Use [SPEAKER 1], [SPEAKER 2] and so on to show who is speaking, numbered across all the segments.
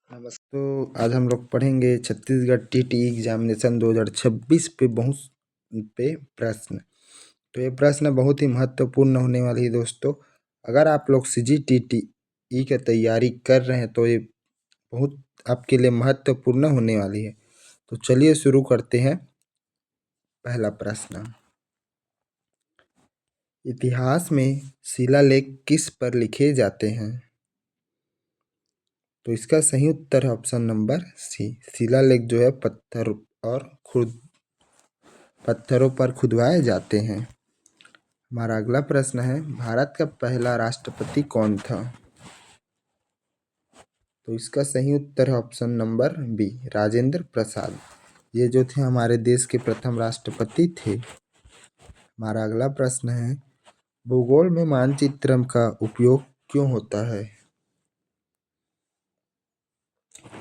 [SPEAKER 1] नमस्ते। तो आज हम लोग पढ़ेंगे छत्तीसगढ़ टीटी एग्जामिनेशन 2026 पे प्रश्न। तो ये प्रश्न बहुत ही महत्वपूर्ण होने वाली है दोस्तों। अगर आप लोग सीजीटीटी की तैयारी कर रहे हैं तो ये बहुत आपके लिए महत्वपूर्ण होने वाली है। तो चलिए शुरू करते हैं। पहला प्रश्न, इतिहास में शिलालेख किस पर लिखे जाते हैं? तो इसका सही उत्तर है ऑप्शन नंबर सी, शिलालेख जो है पत्थरों पर खुदवाए जाते हैं। हमारा अगला प्रश्न है, भारत का पहला राष्ट्रपति कौन था? तो इसका सही उत्तर है option number B, Rajendra Prasad. ये जो थे हमारे देश के प्रथम राष्ट्रपति थे। हमारा अगला प्रश्न है, भूगोल में मानचित्र का उपयोग क्यों होता है?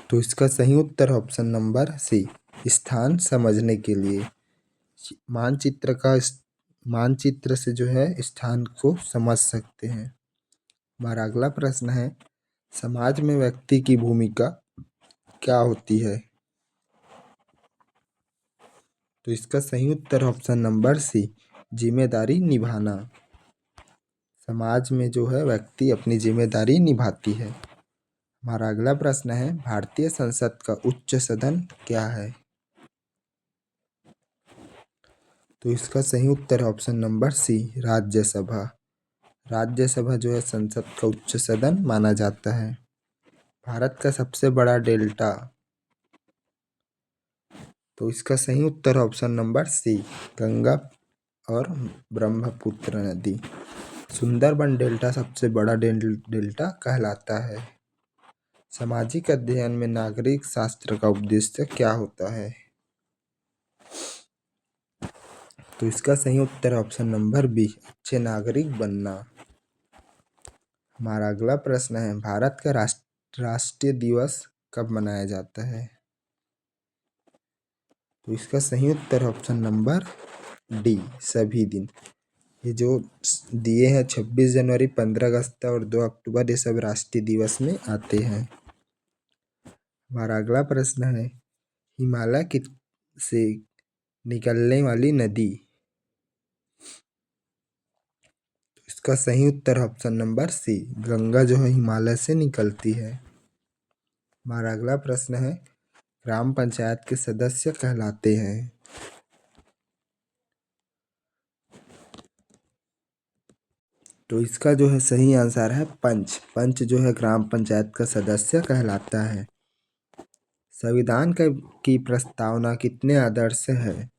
[SPEAKER 1] तो इसका सही उत्तर है ऑप्शन नंबर सी, स्थान समझने के लिए। मानचित्र से जो है स्थान को समझ सकते हैं। हमारा अगला प्रश्न है, समाज में व्यक्ति की भूमिका क्या होती है? तो इसका सही उत्तर ऑप्शन नंबर सी, जिम्मेदारी निभाना। समाज में जो है व्यक्ति अपनी जिम्मेदारी निभाती है। हमारा अगला प्रश्न है, भारतीय संसद का उच्च सदन क्या है? तो इसका सही उत्तर option number C, Rajya Sabha. Rajya Sabha जो है संसद का उच्च सदन माना जाता है। भारत का सबसे बड़ा डेल्टा? तो इसका सही उत्तर ऑप्शन नंबर सी, गंगा और ब्रह्मपुत्र नदी। सुंदरबन डेल्टा सबसे बड़ा डेल्टा कहलाता है। सामाजिक अध्ययन में नागरिक शास्त्र का उद्देश्य क्या होता है? तो इसका सही उत्तर ऑप्शन नंबर बी, अच्छे नागरिक बनना। हमारा अगला प्रश्न है, भारत का राष्ट्रीय दिवस कब मनाया जाता है? तो इसका सही उत्तर ऑप्शन नंबर डी, सभी दिन। ये जो दिए हैं 26 जनवरी, 15 अगस्त और 2 अक्टूबर, ये सब राष्ट्रीय दिवस में आते हैं। हमारा अगला प्रश्न है, हिमालय से निकलने वाली नदी? तो इसका सही उत्तर ऑप्शन नंबर सी, गंगा जो है हिमालय से निकलती है। हमारा अगला प्रश्न है, ग्राम पंचायत के सदस्य कहलाते हैं? तो इसका जो है सही आंसर है पंच। पंच जो है ग्राम पंचायत का सदस्य कहलाता है। संविधान की प्रस्तावना कितने आदर्श है?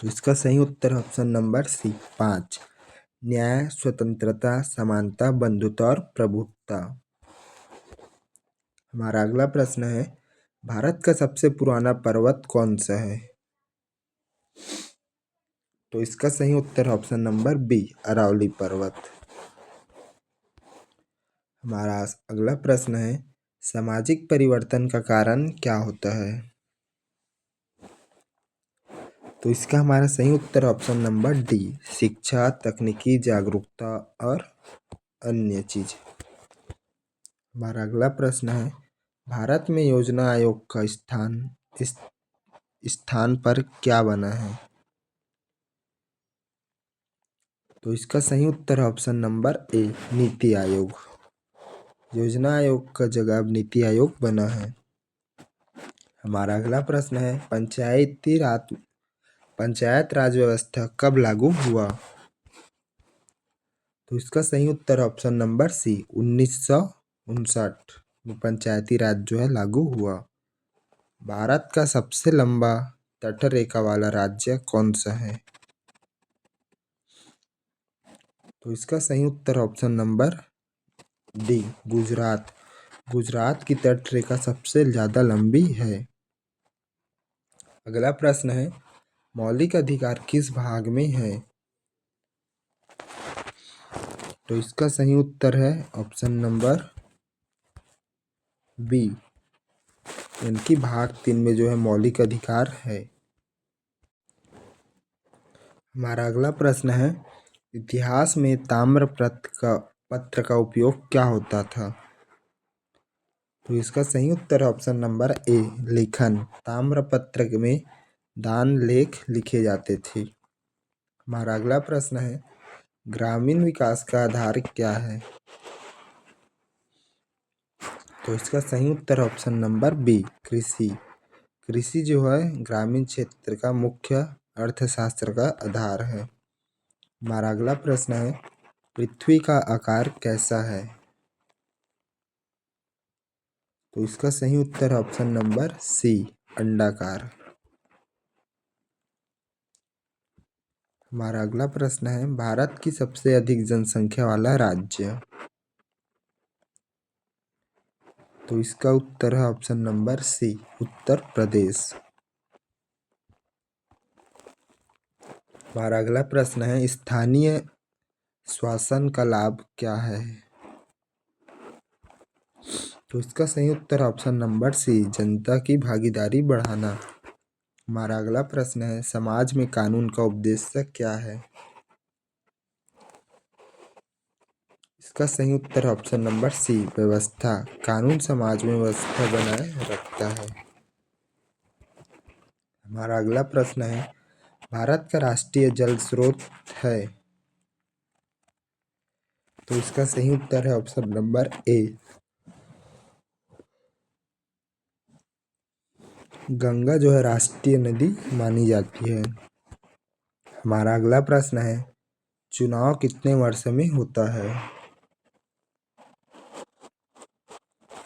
[SPEAKER 1] तो इसका सही उत्तर ऑप्शन नंबर सी, 5। न्याय, स्वतंत्रता, समानता, बंधुत्व और प्रभुत्व। हमारा अगला प्रश्न है, भारत का सबसे पुराना पर्वत कौन सा है? तो इसका सही उत्तर ऑप्शन नंबर बी, अरावली पर्वत। हमारा अगला प्रश्न है, सामाजिक परिवर्तन का कारण क्या होता है? तो इसका हमारा सही उत्तर ऑप्शन नंबर डी, शिक्षा, तकनीकी जागरूकता और अन्य चीज। हमारा अगला प्रश्न है, भारत में योजना आयोग का इस स्थान पर क्या बना है? तो इसका सही उत्तर option number A, NITI Aayog. योजना आयोग का जगह अब नीति आयोग बना है। हमारा अगला प्रश्न है, पंचायत राज व्यवस्था कब लागू हुआ? तो इसका सही उत्तर ऑप्शन नंबर सी, 1959 में पंचायती राज जो है लागू हुआ। भारत का सबसे लंबा तटरेखा वाला राज्य कौन सा है? तो इसका सही उत्तर option number D, Gujarat. Gujarat की तटरेखा सबसे ज्यादा लंबी है। अगला प्रश्न है, मौलिक अधिकार किस भाग में है? तो इसका सही उत्तर है ऑप्शन नंबर बी, इनकी भाग 3 में जो है मौलिक अधिकार है। हमारा अगला प्रश्न है, इतिहास में ताम्रपत्र का उपयोग क्या होता था? तो इसका सही उत्तर है ऑप्शन नंबर ए, लेखन। ताम्रपत्र में दान लेख लिखे जाते थे। हमारा अगला प्रश्न है, ग्रामीण विकास का आधार क्या है? तो इसका सही उत्तर है ऑप्शन नंबर बी, कृषि। कृषि जो है ग्रामीण क्षेत्र का मुख्य अर्थशास्त्र का आधार है। हमारा अगला प्रश्न है, पृथ्वी का आकार कैसा है? तो इसका सही उत्तर है ऑप्शन नंबर सी, अंडाकार। हमारा अगला प्रश्न है, भारत की सबसे अधिक जनसंख्या वाला राज्य? तो इसका उत्तर है ऑप्शन नंबर सी, उत्तर प्रदेश। हमारा अगला प्रश्न है, स्थानीय शासन का लाभ क्या है? तो इसका सही उत्तर ऑप्शन नंबर सी, जनता की भागीदारी बढ़ाना। हमारा अगला प्रश्न है, समाज में कानून का उद्देश्य क्या है? इसका सही उत्तर ऑप्शन नंबर सी, व्यवस्था। कानून समाज में व्यवस्था बनाए रखता है। हमारा अगला प्रश्न है, भारत का राष्ट्रीय जल स्रोत है? तो इसका सही उत्तर है ऑप्शन नंबर ए, गंगा जो है राष्ट्रीय नदी मानी जाती है। हमारा अगला प्रश्न है, चुनाव कितने वर्ष में होता है?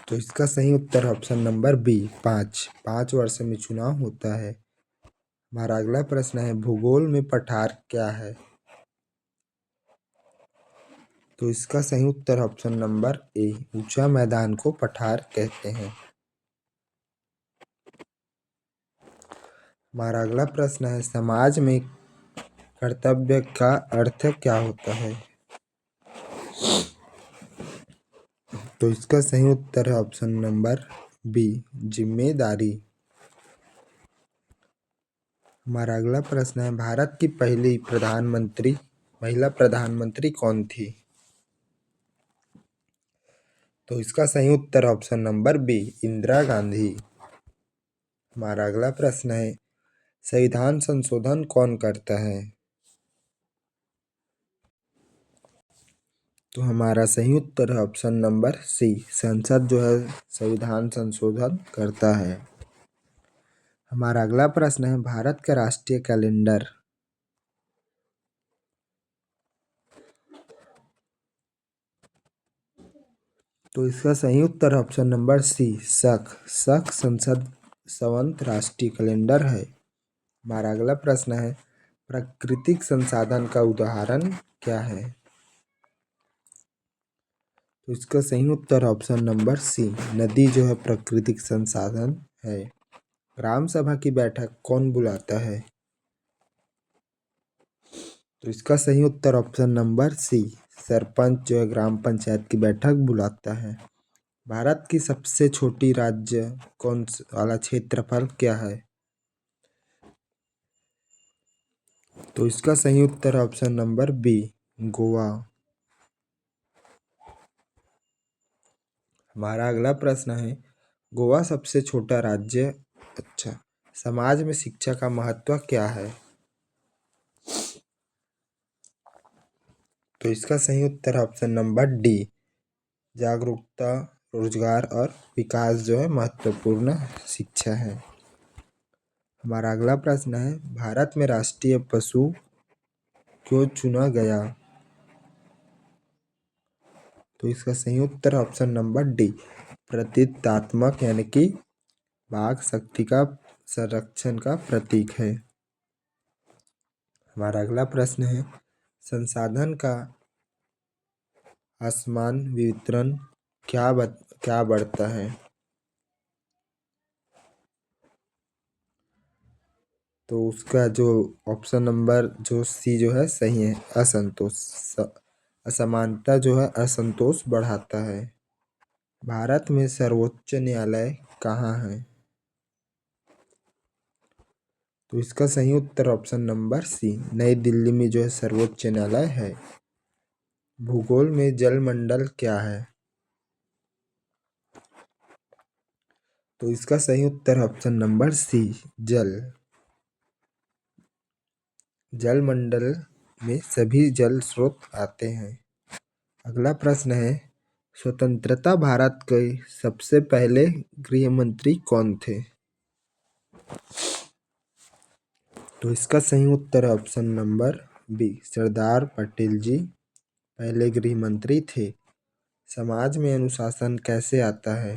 [SPEAKER 1] तो इसका सही उत्तर ऑप्शन नंबर बी, 5 वर्ष में चुनाव होता है। हमारा अगला प्रश्न है, भूगोल में पठार क्या है? तो इसका सही उत्तर ऑप्शन नंबर ए, ऊंचा मैदान को पठार कहते हैं। हमारा अगला प्रश्न है, समाज में कर्तव्य का अर्थ क्या होता है? तो इसका सही उत्तर है ऑप्शन नंबर बी, जिम्मेदारी। हमारा अगला प्रश्न है, भारत की पहली महिला प्रधानमंत्री कौन थी? तो इसका सही उत्तर option number B, Indira Gandhi. हमारा अगला प्रश्न है, संविधान संशोधन कौन करता है? तो हमारा सही उत्तर है ऑप्शन नंबर सी, संसद जो है संविधान संशोधन करता है। हमारा अगला प्रश्न है, भारत का राष्ट्रीय कैलेंडर? तो इसका सही उत्तर ऑप्शन नंबर सी, शक संसद संवत राष्ट्रीय कैलेंडर है। हमारा अगला प्रश्न है, प्राकृतिक संसाधन का उदाहरण क्या है? तो इसका सही उत्तर ऑप्शन नंबर सी, नदी जो है प्राकृतिक संसाधन है। ग्राम सभा की बैठक कौन बुलाता है? तो इसका सही उत्तर ऑप्शन नंबर सी, सरपंच जो है ग्राम पंचायत की बैठक बुलाता है। भारत की सबसे छोटी राज्य कौन वाला क्षेत्रफल क्या है? तो इसका सही उत्तर ऑप्शन नंबर बी, गोवा। हमारा अगला प्रश्न है, गोवा सबसे छोटा राज्य, अच्छा, समाज में शिक्षा का महत्व क्या है? तो इसका सही उत्तर ऑप्शन नंबर डी, जागरूकता, रोजगार और विकास जो है महत्वपूर्ण शिक्षा है। हमारा अगला प्रश्न है, भारत में राष्ट्रीय पशु क्यों चुना गया? तो इसका सही उत्तर ऑप्शन नंबर डी, प्रतीकात्मक, यानी कि बाघ शक्ति का संरक्षण का प्रतीक है। हमारा अगला प्रश्न है, संसाधन का असमान वितरण क्या बढ़ता है? तो उसका जो ऑप्शन नंबर जो सी जो है सही है, असंतोष। असमानता जो है असंतोष बढ़ाता है। भारत में सर्वोच्च न्यायालय कहाँ है? तो इसका सही उत्तर ऑप्शन नंबर सी, नई दिल्ली में जो है सर्वोच्च न्यायालय है। भूगोल में जलमंडल क्या है? तो इसका सही उत्तर है ऑप्शन नंबर सी, जल। जल मंडल में सभी जल स्रोत आते हैं। अगला प्रश्न है, स्वतंत्रता भारत के सबसे पहले गृह मंत्री कौन थे? तो इसका सही उत्तर है option number B, Sardar Patel जी पहले गृह मंत्री थे। समाज में अनुशासन कैसे आता है?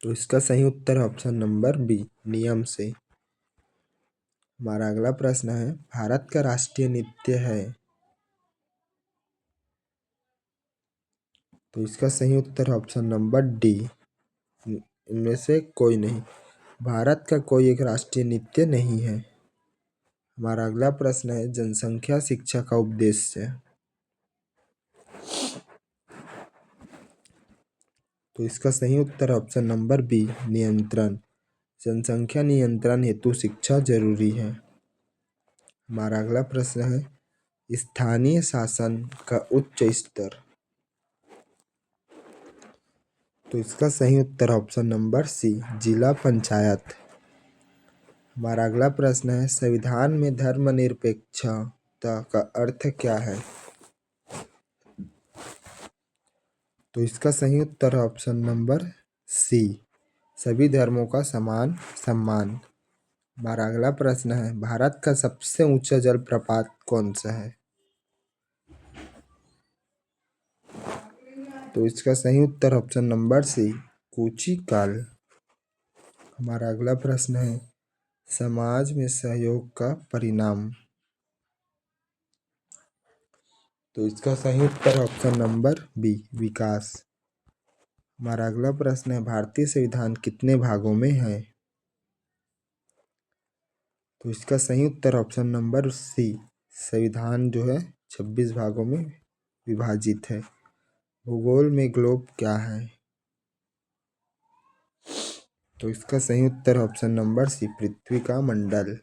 [SPEAKER 1] तो इसका सही उत्तर है ऑप्शन नंबर बी, नियम से। हमारा अगला प्रश्न है, भारत का राष्ट्रीय नृत्य है? तो इसका सही उत्तर है ऑप्शन नंबर डी, इनमें से कोई नहीं। भारत का कोई एक राष्ट्रीय नृत्य नहीं है। हमारा अगला प्रश्न है, जनसंख्या शिक्षा का उद्देश्य? तो इसका सही उत्तर है ऑप्शन नंबर बी, नियंत्रण। जनसंख्या नियंत्रण हेतु शिक्षा जरूरी है। हमारा अगला प्रश्न है, स्थानीय शासन का उच्च स्तर? तो इसका सही उत्तर ऑप्शन नंबर सी, जिला पंचायत। हमारा अगला प्रश्न है, संविधान में धर्मनिरपेक्षता का अर्थ क्या है? तो इसका सही उत्तर है ऑप्शन नंबर सी, सभी धर्मों का समान सम्मान। हमारा अगला प्रश्न है, भारत का सबसे ऊंचा जलप्रपात कौन सा है? तो इसका सही उत्तर ऑप्शन नंबर सी, कूचिकाल। हमारा अगला प्रश्न है, समाज में सहयोग का परिणाम? तो इसका सही उत्तर ऑप्शन नंबर बी, विकास। हमारा अगला प्रश्न है, भारतीय संविधान कितने भागों में है? तो इसका सही उत्तर ऑप्शन नंबर सी, संविधान जो है 26 भागों में विभाजित है। भूगोल में ग्लोब क्या है? तो इसका सही उत्तर ऑप्शन नंबर सी, पृथ्वी का मंडल।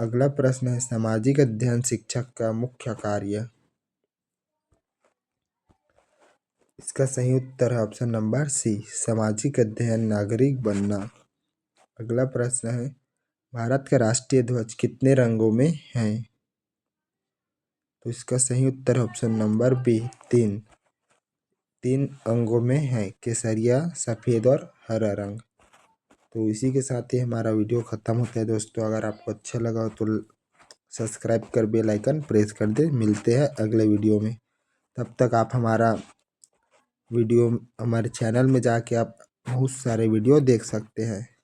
[SPEAKER 1] अगला प्रश्न है, सामाजिक अध्ययन शिक्षक का मुख्य कार्य? इसका सही उत्तर है ऑप्शन नंबर सी, सामाजिक अध्ययन नागरिक बनना। अगला प्रश्न है, भारत का राष्ट्रीय ध्वज कितने रंगों में है? तो इसका सही उत्तर ऑप्शन नंबर बी, तीन अंगों में है, केसरिया, सफ़ेद और हरा रंग। तो इसी के साथ ही हमारा वीडियो ख़त्म होता है दोस्तों। अगर आपको अच्छा लगा हो तो सब्सक्राइब कर बेल आइकन प्रेस कर दे। मिलते हैं अगले वीडियो में। तब तक आप हमारे चैनल में जाके आप बहुत सारे वीडियो देख सकते हैं।